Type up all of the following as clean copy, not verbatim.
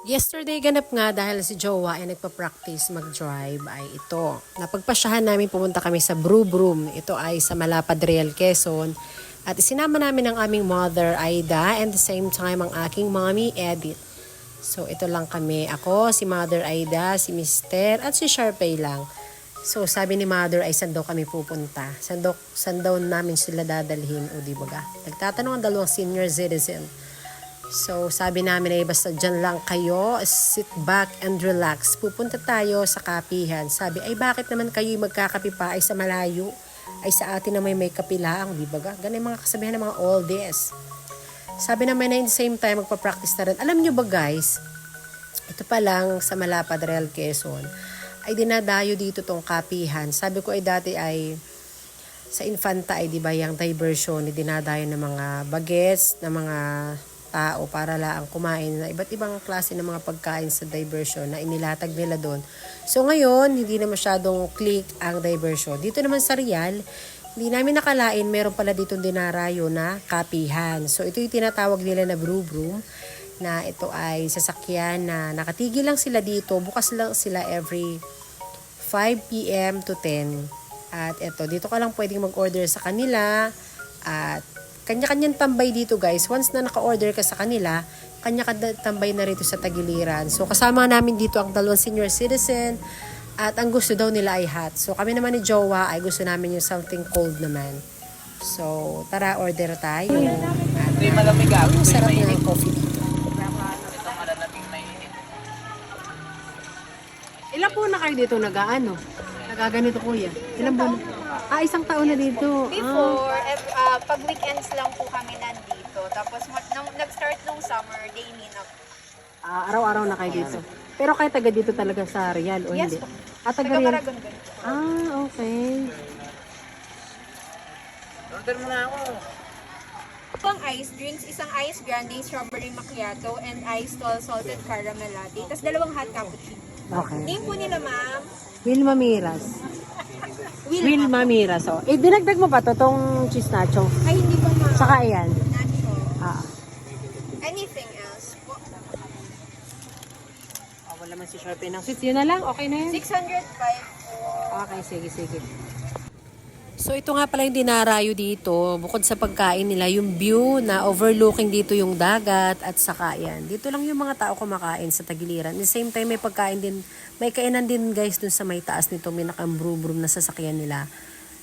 Yesterday ganap nga dahil si Jowa ay nagpa-practice mag-drive ay ito. Napagpasyahan namin pumunta kami sa Brew Broom. Ito ay sa Malapad, Real, Quezon. At isinama namin ang aming mother, Aida, and the same time ang aking mommy, Edith. So ito lang kami. Ako, si Mother Aida, si Mister, at si Sharpay lang. So sabi ni Mother ay saan daw kami pupunta. Saan daw namin sila dadalhin o di baga. Nagtatanong ang dalawang senior citizen. So, sabi namin ay basta dyan lang kayo, sit back and relax. Pupunta tayo sa kapihan. Sabi, ay bakit naman kayo magkakapi pa ay sa malayo? Ay sa atin na may kapilaang, di ba? Ganun yung mga kasabihan ng mga oldies. Sabi naman na in the same time, magpa-practice na rin. Alam nyo ba guys, ito pa lang sa Malapad, Real, Quezon, ay dinadayo dito tong kapihan. Sabi ko ay dati ay sa Infanta ay di ba yung diversion, dinadayo ng mga bagets, ng mga tao para lang kumain na iba't ibang klase ng mga pagkain sa diversion na inilatag nila doon. So ngayon, hindi na masyadong click ang diversion. Dito naman sa Real, hindi namin nakalain, meron pala ditong dinarayo na kapihan. So ito yung tinatawag nila na Brew Broom, na ito ay sasakyan na nakatigil lang sila dito. Bukas lang sila every 5 p.m. to 10. At ito, dito ka lang pwedeng mag-order sa kanila. At kanya-kanyang tambay dito guys. Once na naka-order ka sa kanila, kanya-kanyang tambay na rito sa tagiliran. So kasama namin dito ang dalawang senior citizen at ang gusto daw nila ay hot. So kami naman ni Jowa ay gusto namin yung something cold naman. So tara, order tayo. At Malamig ah. ang sarap na ng coffee dito. Ito malalamig mainit. Ilan po na kayo dito nag-aano? Nagaganito kuya? Ilan po? Isang taon na dito. Before, pag weekends lang po kami nandito. Tapos nung nag-start nung summer, daily na po. Araw-araw na kayo dito. Pero kayo taga dito talaga sa Real o Yes hindi? po. Taga Taga Real. Paragon din po. Okay. Order mo na ako. Ang ice drinks, isang ice grande, strawberry macchiato, and ice tall salted caramel latte. Tapos dalawang hot cappuccino. Okay. Name po nila ma'am. Wilma Miras. Wilma Miras. Oh. Dinagdag mo pa to tong cheese nacho. Ay, hindi po ma'am. Saka ayan. Nacho. Ah. Anything else po? Wala man si Sharpay ng sweets. Yun na lang. Okay na yun. 605 po. Okay, sige. So ito nga pala yung dinarayo dito, bukod sa pagkain nila, yung view na overlooking dito yung dagat at saka yan. Dito lang yung mga tao kumakain sa tagiliran. At the same time may pagkain din, may kainan din guys dun sa may taas nito, may nakambrum-brum na sasakyan nila.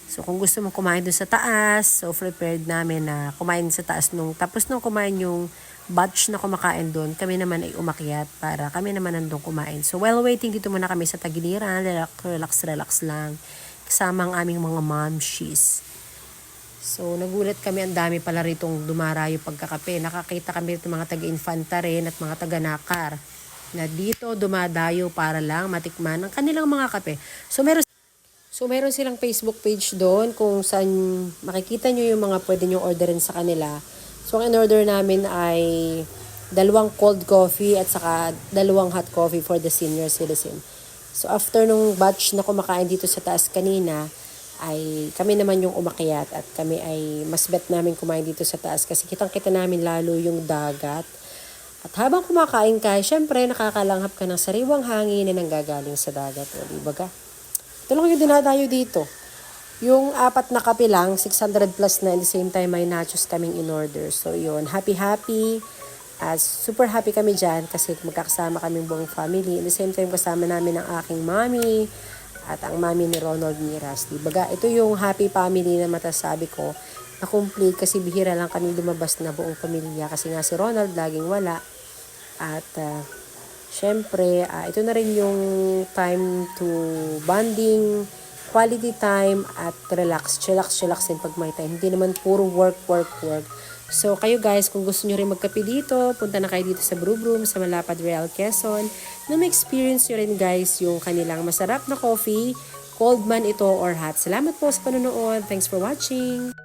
So kung gusto mo kumain dun sa taas, so prepared namin na kumain sa taas tapos nung kumain yung batch na kumakain doon, kami naman ay umakyat para kami naman nandun kumain. So while waiting dito muna kami sa tagiliran, relax lang. Kasama ang aming mga momshies. So, nagulat kami, ang dami pala ritong dumarayo pagkakape. Nakakita kami rito mga taga-Infanta rin at mga taga-Nakar na dito dumadayo para lang matikman ang kanilang mga kape. So, meron silang Facebook page doon kung saan makikita nyo yung mga pwede nyo orderin sa kanila. So, ang in-order namin ay 2 cold coffee at saka 2 hot coffee for the senior citizen. So after nung batch na kumakain dito sa taas kanina, ay kami naman yung umakyat at kami ay mas bet namin kumain dito sa taas kasi kitang-kita namin lalo yung dagat. At habang kumakain ka, syempre nakakalanghap ka ng sariwang hangin na nanggagaling sa dagat. O, di ba ka? Ito lang yung dinadayo dito. Yung 4 na kape lang, 600 plus na, at the same time may nachos kaming in order. So yun, happy. Super happy kami dyan kasi magkakasama kaming buong family. At the same time kasama namin ang aking mommy at ang mommy ni Ronald Miras. Diba? Ito yung happy family na matasabi ko na complete kasi bihira lang kami lumabas na buong pamilya kasi nga si Ronald laging wala. At syempre, ito na rin yung time to bonding, quality time at relax din pag may time. Hindi naman puro work. So, kayo guys, kung gusto nyo rin magkape dito, punta na kayo dito sa Brew Broom sa Malapad, Real, Quezon. Na ma-experience nyo rin guys yung kanilang masarap na coffee, cold man ito or hot. Salamat po sa panonood. Thanks for watching!